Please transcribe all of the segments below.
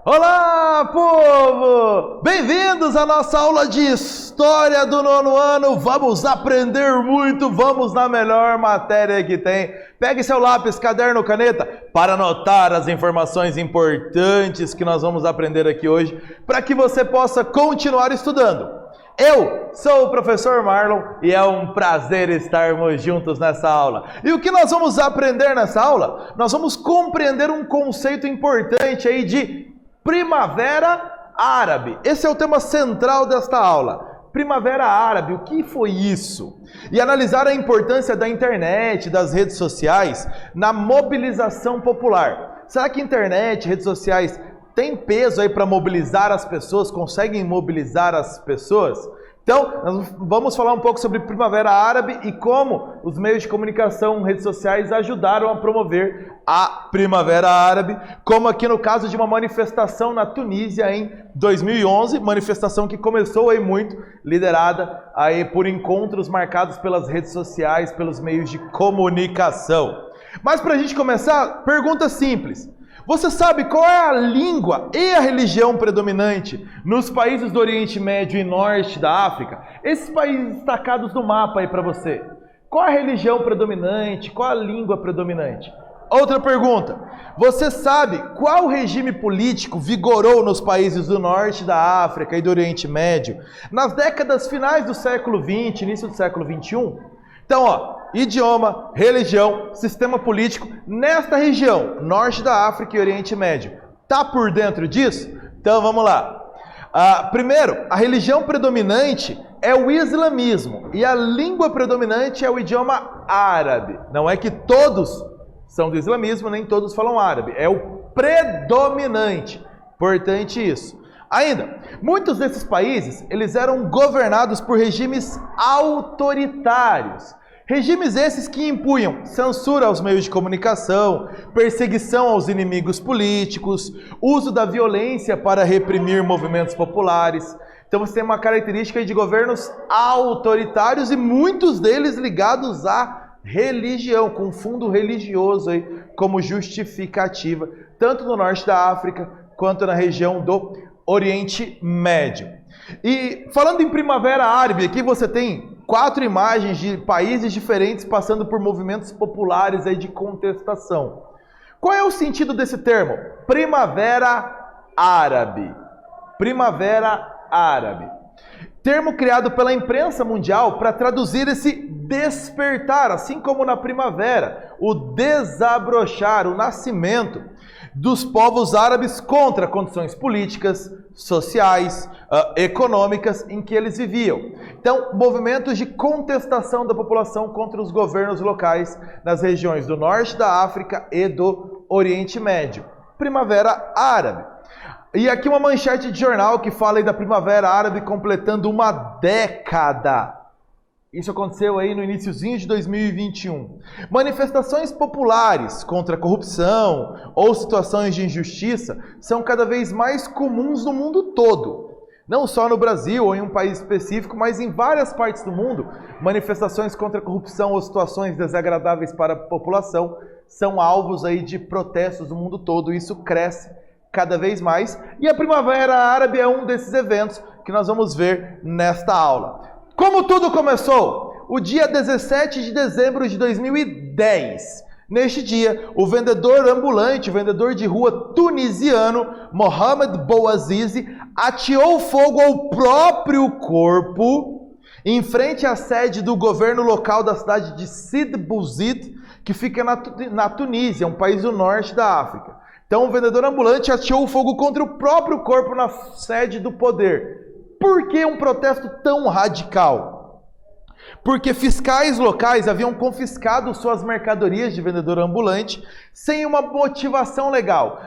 Olá, povo! Bem-vindos à nossa aula de História do nono ano. Vamos aprender muito, vamos na melhor matéria que tem. Pegue seu lápis, caderno, caneta para anotar as informações importantes que nós vamos aprender aqui hoje, para que você possa continuar estudando. Eu sou o professor Marlon e é um prazer estarmos juntos nessa aula. E o que nós vamos aprender nessa aula? Nós vamos compreender um conceito importante aí de Primavera Árabe. Esse é o tema central desta aula. Primavera Árabe, o que foi isso? E analisar a importância da internet, das redes sociais na mobilização popular. Será que internet, redes sociais tem peso aí para mobilizar as pessoas? Conseguem mobilizar as pessoas? Então, nós vamos falar um pouco sobre Primavera Árabe e como os meios de comunicação, redes sociais ajudaram a promover a Primavera Árabe, como aqui no caso de uma manifestação na Tunísia em 2011, manifestação que começou aí muito liderada aí por encontros marcados pelas redes sociais, pelos meios de comunicação. Mas para a gente começar, pergunta simples. Você sabe qual é a língua e a religião predominante nos países do Oriente Médio e Norte da África? Esses países destacados no mapa aí para você. Qual a religião predominante? Qual a língua predominante? Outra pergunta. Você sabe qual regime político vigorou nos países do Norte da África e do Oriente Médio nas décadas finais do século XX, início do século XXI? Então, idioma, religião, sistema político nesta região, norte da África e Oriente Médio. Tá por dentro disso? Então vamos lá. Primeiro, a religião predominante é o islamismo e a língua predominante é o idioma árabe. Não é que todos são do islamismo, nem todos falam árabe. É o predominante. Importante isso. Ainda, muitos desses países, eles eram governados por regimes autoritários. Regimes esses que impunham censura aos meios de comunicação, perseguição aos inimigos políticos, uso da violência para reprimir movimentos populares. Então você tem uma característica de governos autoritários e muitos deles ligados à religião, com fundo religioso aí como justificativa, tanto no norte da África quanto na região do Oriente Médio. E falando em Primavera Árabe, aqui você tem 4 imagens de países diferentes passando por movimentos populares aí de contestação. Qual é o sentido desse termo? Primavera Árabe. Primavera Árabe. Termo criado pela imprensa mundial para traduzir esse despertar, assim como na primavera, o desabrochar, o nascimento dos povos árabes contra condições políticas, sociais, econômicas em que eles viviam. Então, movimentos de contestação da população contra os governos locais nas regiões do norte da África e do Oriente Médio. Primavera Árabe. E aqui uma manchete de jornal que fala aí da Primavera Árabe completando uma década. Isso aconteceu aí no iniciozinho de 2021. Manifestações populares contra a corrupção ou situações de injustiça são cada vez mais comuns no mundo todo. Não só no Brasil ou em um país específico, mas em várias partes do mundo, manifestações contra a corrupção ou situações desagradáveis para a população são alvos aí de protestos no mundo todo. Isso cresce cada vez mais. E a Primavera Árabe é um desses eventos que nós vamos ver nesta aula. Como tudo começou? O dia 17 de dezembro de 2010. Neste dia, o vendedor ambulante, o vendedor de rua tunisiano, Mohamed Bouazizi, ateou fogo ao próprio corpo em frente à sede do governo local da cidade de Sidi Bouzid, que fica na Tunísia, um país do norte da África. Então, o vendedor ambulante ateou fogo contra o próprio corpo na sede do poder. Por que um protesto tão radical? Porque fiscais locais haviam confiscado suas mercadorias de vendedor ambulante sem uma motivação legal.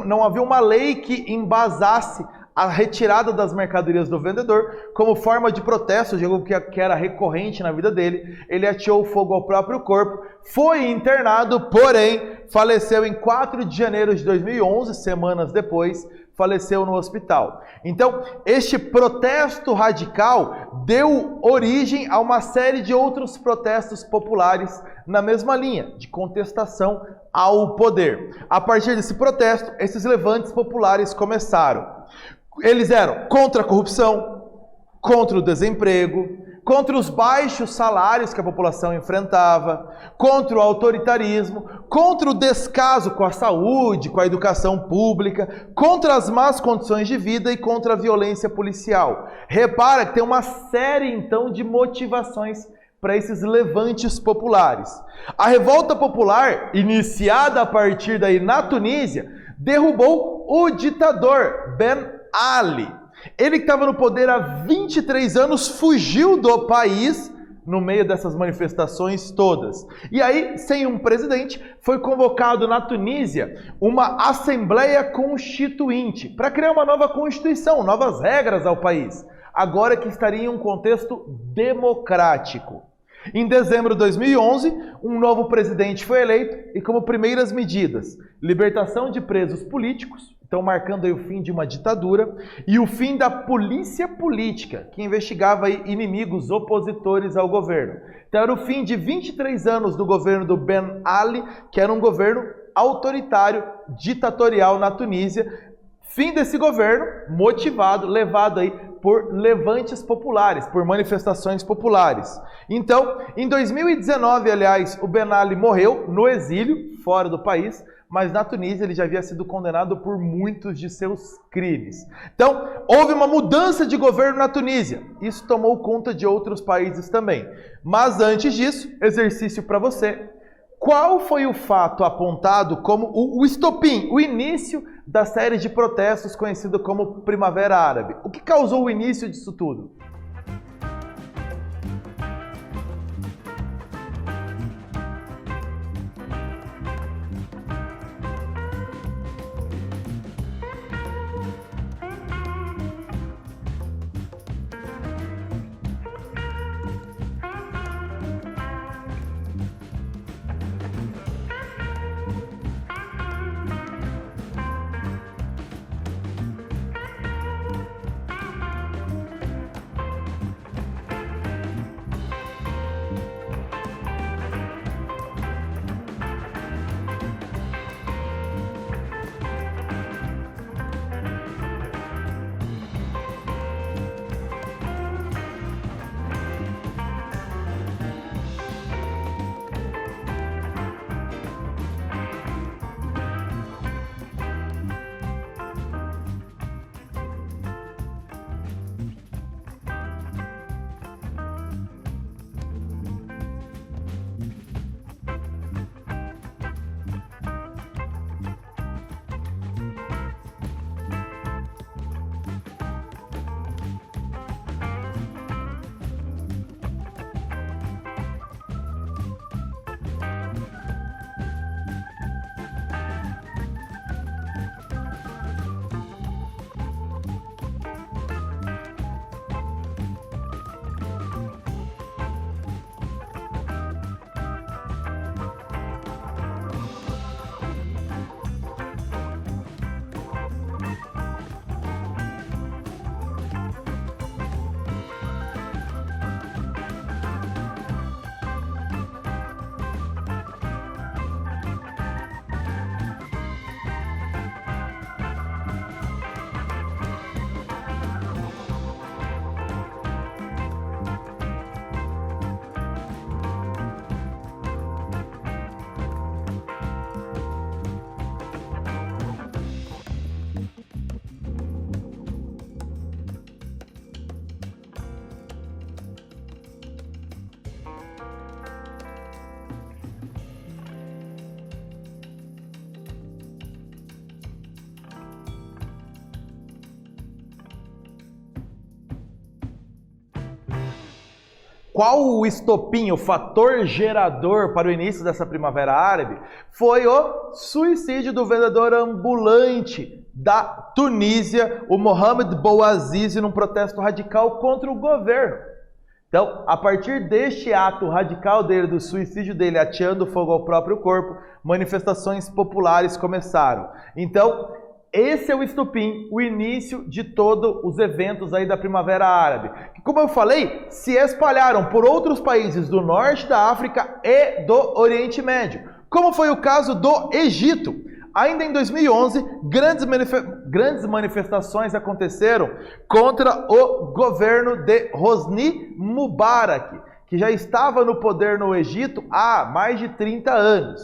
Não havia uma lei que embasasse a retirada das mercadorias do vendedor como forma de protesto de algo que era recorrente na vida dele. Ele ateou fogo ao próprio corpo, foi internado, porém faleceu em 4 de janeiro de 2011, semanas depois, faleceu no hospital. Então, este protesto radical deu origem a uma série de outros protestos populares na mesma linha, de contestação ao poder. A partir desse protesto, esses levantes populares começaram. Eles eram contra a corrupção, contra o desemprego, contra os baixos salários que a população enfrentava, contra o autoritarismo, contra o descaso com a saúde, com a educação pública, contra as más condições de vida e contra a violência policial. Repara que tem uma série, então, de motivações para esses levantes populares. A revolta popular, iniciada a partir daí na Tunísia, derrubou o ditador Ben Ali. Ele que estava no poder há 23 anos, fugiu do país no meio dessas manifestações todas. E aí, sem um presidente, foi convocado na Tunísia uma Assembleia Constituinte para criar uma nova Constituição, novas regras ao país, agora que estaria em um contexto democrático. Em dezembro de 2011, um novo presidente foi eleito e, como primeiras medidas, libertação de presos políticos, então marcando aí o fim de uma ditadura, e o fim da polícia política, que investigava aí inimigos opositores ao governo. Então era o fim de 23 anos do governo do Ben Ali, que era um governo autoritário, ditatorial na Tunísia. Fim desse governo motivado, levado aí por levantes populares, por manifestações populares. Então, em 2019, aliás, o Ben Ali morreu no exílio, fora do país, mas na Tunísia ele já havia sido condenado por muitos de seus crimes. Então, houve uma mudança de governo na Tunísia. Isso tomou conta de outros países também. Mas antes disso, exercício para você. Qual foi o fato apontado como o estopim, o início da série de protestos conhecido como Primavera Árabe? O que causou o início disso tudo? Qual o estopim, o fator gerador para o início dessa Primavera Árabe? Foi o suicídio do vendedor ambulante da Tunísia, o Mohamed Bouazizi, num protesto radical contra o governo. Então, a partir deste ato radical dele, do suicídio dele, ateando fogo ao próprio corpo, manifestações populares começaram. Então, esse é o estopim, o início de todos os eventos aí da Primavera Árabe, que, como eu falei, se espalharam por outros países do norte da África e do Oriente Médio, como foi o caso do Egito. Ainda em 2011, grandes manifestações aconteceram contra o governo de Hosni Mubarak, que já estava no poder no Egito há mais de 30 anos.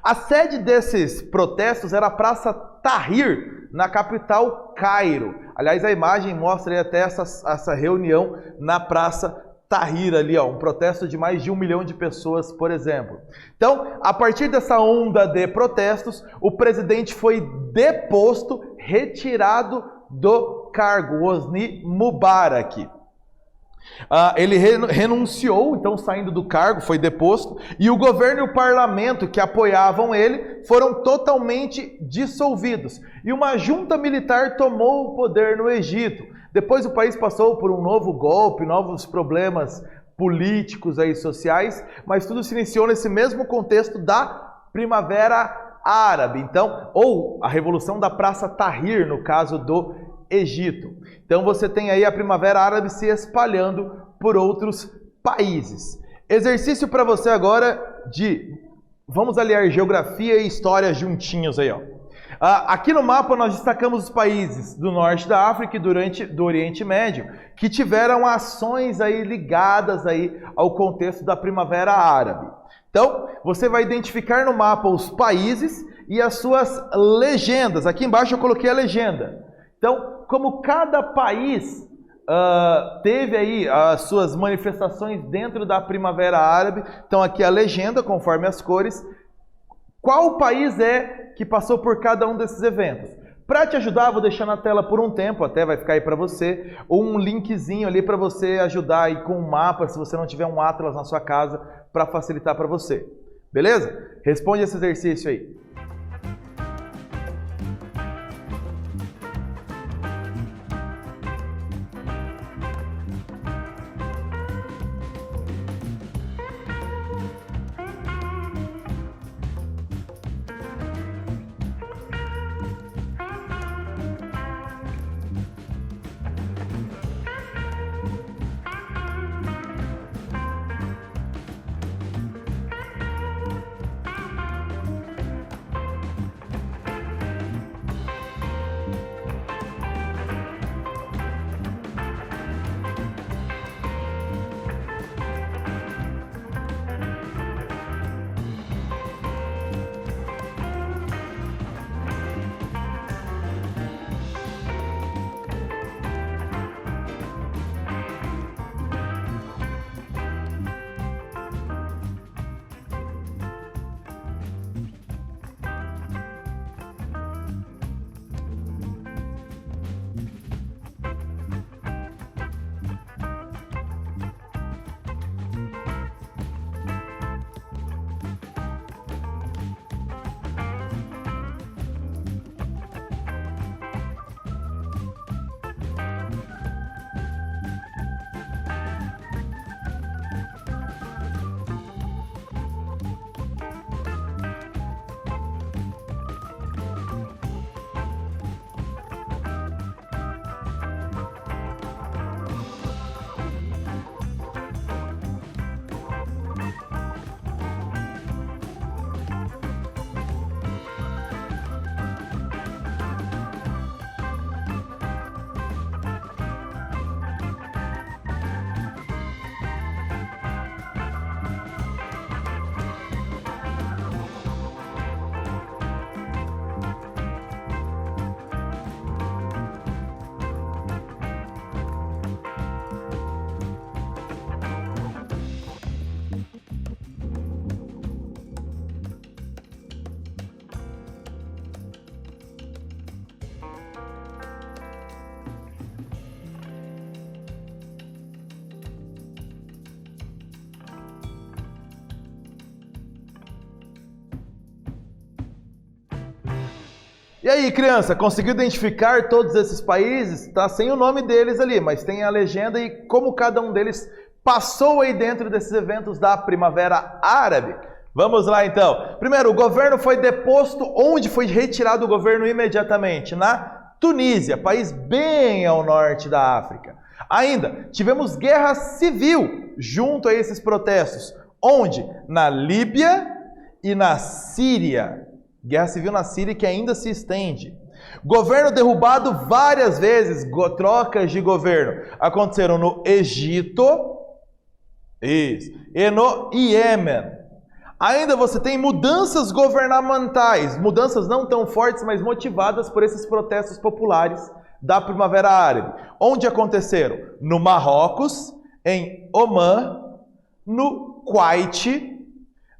A sede desses protestos era a Praça Tahrir, na capital Cairo. Aliás, a imagem mostra aí até essa reunião na Praça Tahrir ali, ó, um protesto de mais de 1 milhão de pessoas, por exemplo. Então, a partir dessa onda de protestos, o presidente foi deposto, retirado do cargo, Hosni Mubarak. Ele renunciou, então saindo do cargo, foi deposto, e o governo e o parlamento que apoiavam ele foram totalmente dissolvidos. E uma junta militar tomou o poder no Egito. Depois o país passou por um novo golpe, novos problemas políticos aí, sociais, mas tudo se iniciou nesse mesmo contexto da Primavera Árabe, então, ou a Revolução da Praça Tahrir, no caso do Egito. Então você tem aí a Primavera Árabe se espalhando por outros países. Exercício para você agora vamos aliar geografia e história juntinhos aí, ó. Aqui no mapa nós destacamos os países do norte da África e do Oriente Médio que tiveram ações aí ligadas aí ao contexto da Primavera Árabe. Então, você vai identificar no mapa os países e as suas legendas. Aqui embaixo eu coloquei a legenda. Então, como cada país teve aí as suas manifestações dentro da Primavera Árabe, então aqui a legenda conforme as cores, qual país é que passou por cada um desses eventos. Para te ajudar, vou deixar na tela por um tempo, até vai ficar aí para você, um linkzinho ali para você ajudar aí com um mapa, se você não tiver um atlas na sua casa, para facilitar para você. Beleza? Responde esse exercício aí. E aí, criança, conseguiu identificar todos esses países? Tá sem o nome deles ali, mas tem a legenda e como cada um deles passou aí dentro desses eventos da Primavera Árabe? Vamos lá então. Primeiro, o governo foi deposto. Onde foi retirado o governo imediatamente? Na Tunísia, país bem ao norte da África. Ainda, tivemos guerra civil junto a esses protestos. Onde? Na Líbia e na Síria. Guerra civil na Síria que ainda se estende. Governo derrubado várias vezes, trocas de governo. Aconteceram no Egito e no Iêmen. Ainda você tem mudanças governamentais, mudanças não tão fortes, mas motivadas por esses protestos populares da Primavera Árabe. Onde aconteceram? No Marrocos, em Omã, no Kuwait,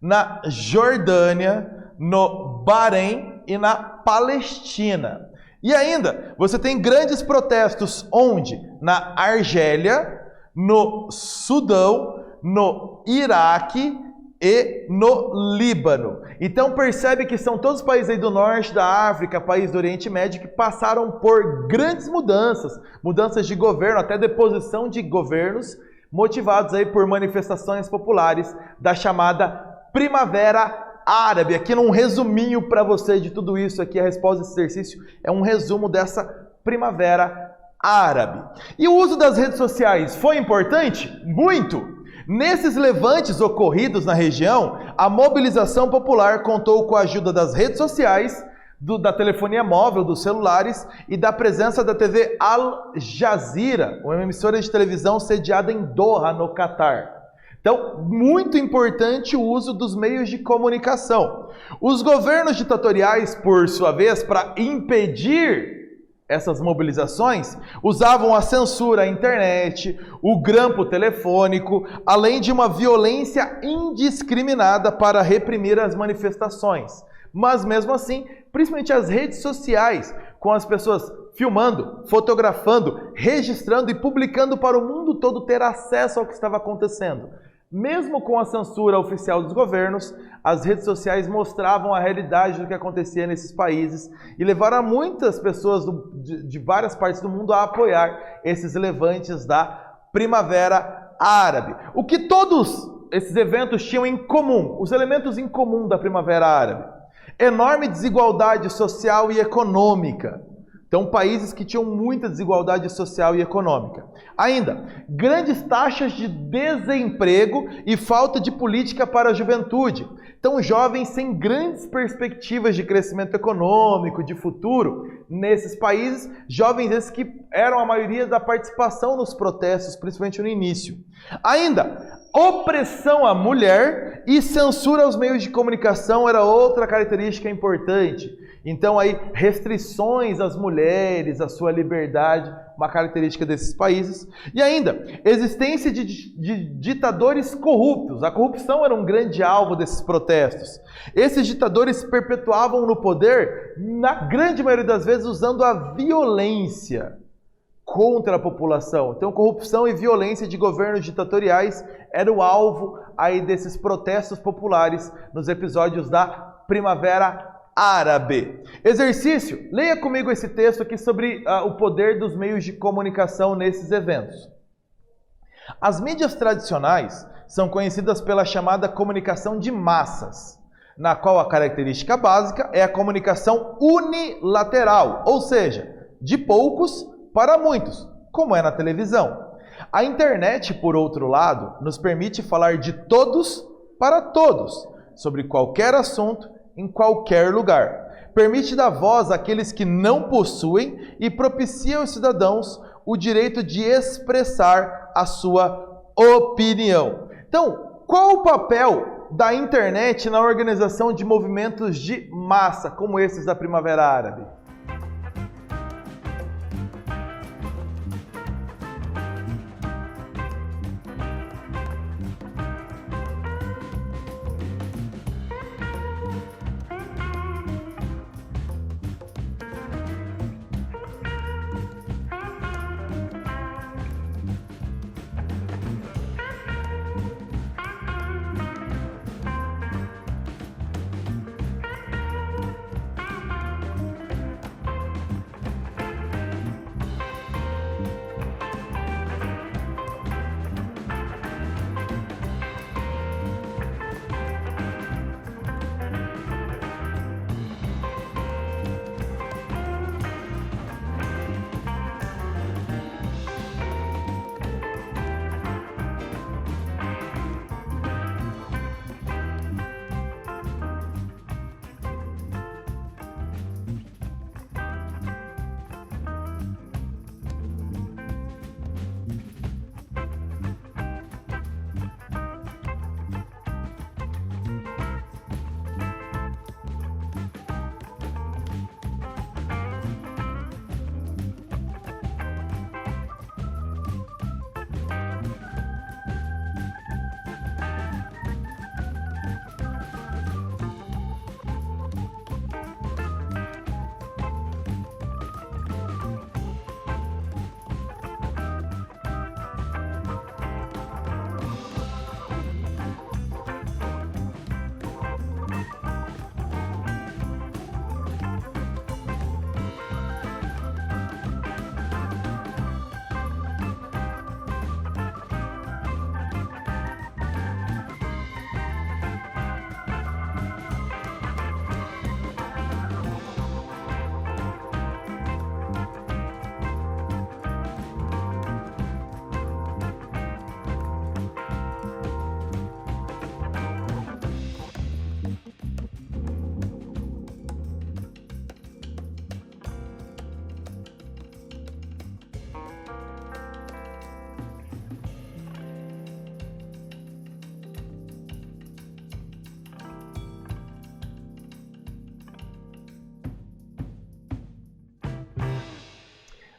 na Jordânia, no Bahrein e na Palestina. E ainda, você tem grandes protestos onde? Na Argélia, no Sudão, no Iraque e no Líbano. Então percebe que são todos os países aí do norte da África, países do Oriente Médio, que passaram por grandes mudanças de governo, até deposição de governos, motivados aí por manifestações populares da chamada Primavera Árabe. Aqui num resuminho para você de tudo isso aqui, a resposta desse exercício é um resumo dessa Primavera Árabe. E o uso das redes sociais foi importante? Muito! Nesses levantes ocorridos na região, a mobilização popular contou com a ajuda das redes sociais, da telefonia móvel, dos celulares e da presença da TV Al Jazeera, uma emissora de televisão sediada em Doha, no Catar. Então, muito importante o uso dos meios de comunicação. Os governos ditatoriais, por sua vez, para impedir essas mobilizações, usavam a censura à internet, o grampo telefônico, além de uma violência indiscriminada para reprimir as manifestações. Mas mesmo assim, principalmente as redes sociais, com as pessoas filmando, fotografando, registrando e publicando para o mundo todo ter acesso ao que estava acontecendo. Mesmo com a censura oficial dos governos, as redes sociais mostravam a realidade do que acontecia nesses países e levaram a muitas pessoas de várias partes do mundo a apoiar esses levantes da Primavera Árabe. O que todos esses eventos tinham em comum, os elementos em comum da Primavera Árabe? Enorme desigualdade social e econômica. Então, países que tinham muita desigualdade social e econômica. Ainda, grandes taxas de desemprego e falta de política para a juventude. Então, jovens sem grandes perspectivas de crescimento econômico, de futuro, nesses países, jovens esses que eram a maioria da participação nos protestos, principalmente no início. Ainda, opressão à mulher e censura aos meios de comunicação era outra característica importante. Então aí, restrições às mulheres, à sua liberdade, uma característica desses países. E ainda, existência de ditadores corruptos. A corrupção era um grande alvo desses protestos. Esses ditadores perpetuavam no poder, na grande maioria das vezes, usando a violência contra a população. Então, corrupção e violência de governos ditatoriais era o alvo aí desses protestos populares nos episódios da Primavera Árabe. Exercício, leia comigo esse texto aqui sobre o poder dos meios de comunicação nesses eventos. As mídias tradicionais são conhecidas pela chamada comunicação de massas, na qual a característica básica é a comunicação unilateral, ou seja, de poucos para muitos, como é na televisão. A internet, por outro lado, nos permite falar de todos para todos, sobre qualquer assunto, em qualquer lugar. Permite dar voz àqueles que não possuem e propicia aos cidadãos o direito de expressar a sua opinião. Então, qual o papel da internet na organização de movimentos de massa, como esses da Primavera Árabe?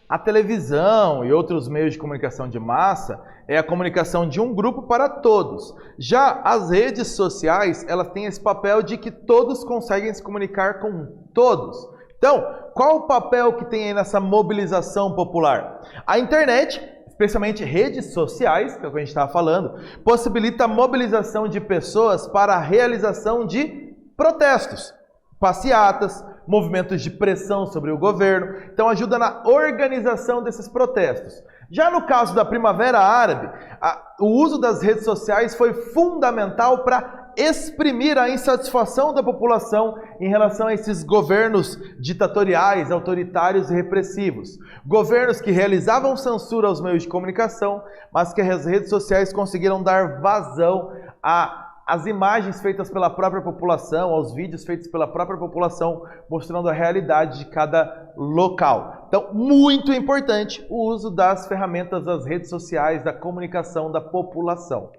A televisão e outros meios de comunicação de massa é a comunicação de um grupo para todos. Já as redes sociais, elas têm esse papel de que todos conseguem se comunicar com todos. Então, qual o papel que tem aí nessa mobilização popular? A internet, especialmente redes sociais, que é o que a gente estava falando, possibilita a mobilização de pessoas para a realização de protestos, passeatas, movimentos de pressão sobre o governo. Então ajuda na organização desses protestos. Já no caso da Primavera Árabe, o uso das redes sociais foi fundamental para exprimir a insatisfação da população em relação a esses governos ditatoriais, autoritários e repressivos. Governos que realizavam censura aos meios de comunicação, mas que as redes sociais conseguiram dar vazão às imagens feitas pela própria população, aos vídeos feitos pela própria população, mostrando a realidade de cada local. Então, muito importante o uso das ferramentas das redes sociais, da comunicação da população.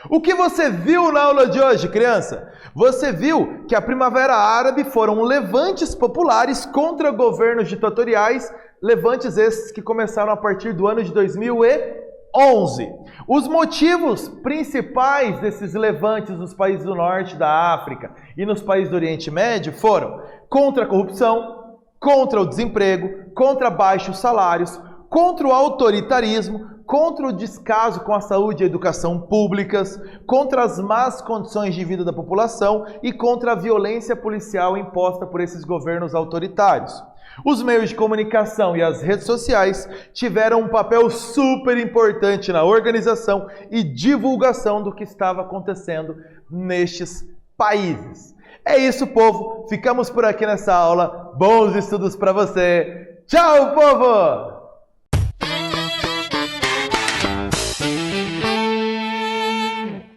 O que você viu na aula de hoje, criança? Você viu que a Primavera Árabe foram levantes populares contra governos ditatoriais, levantes esses que começaram a partir do ano de 2011. Os motivos principais desses levantes nos países do norte da África e nos países do Oriente Médio foram contra a corrupção, contra o desemprego, contra baixos salários, contra o autoritarismo, contra o descaso com a saúde e a educação públicas, contra as más condições de vida da população e contra a violência policial imposta por esses governos autoritários. Os meios de comunicação e as redes sociais tiveram um papel super importante na organização e divulgação do que estava acontecendo nestes países. É isso, povo. Ficamos por aqui nessa aula. Bons estudos para você. Tchau, povo!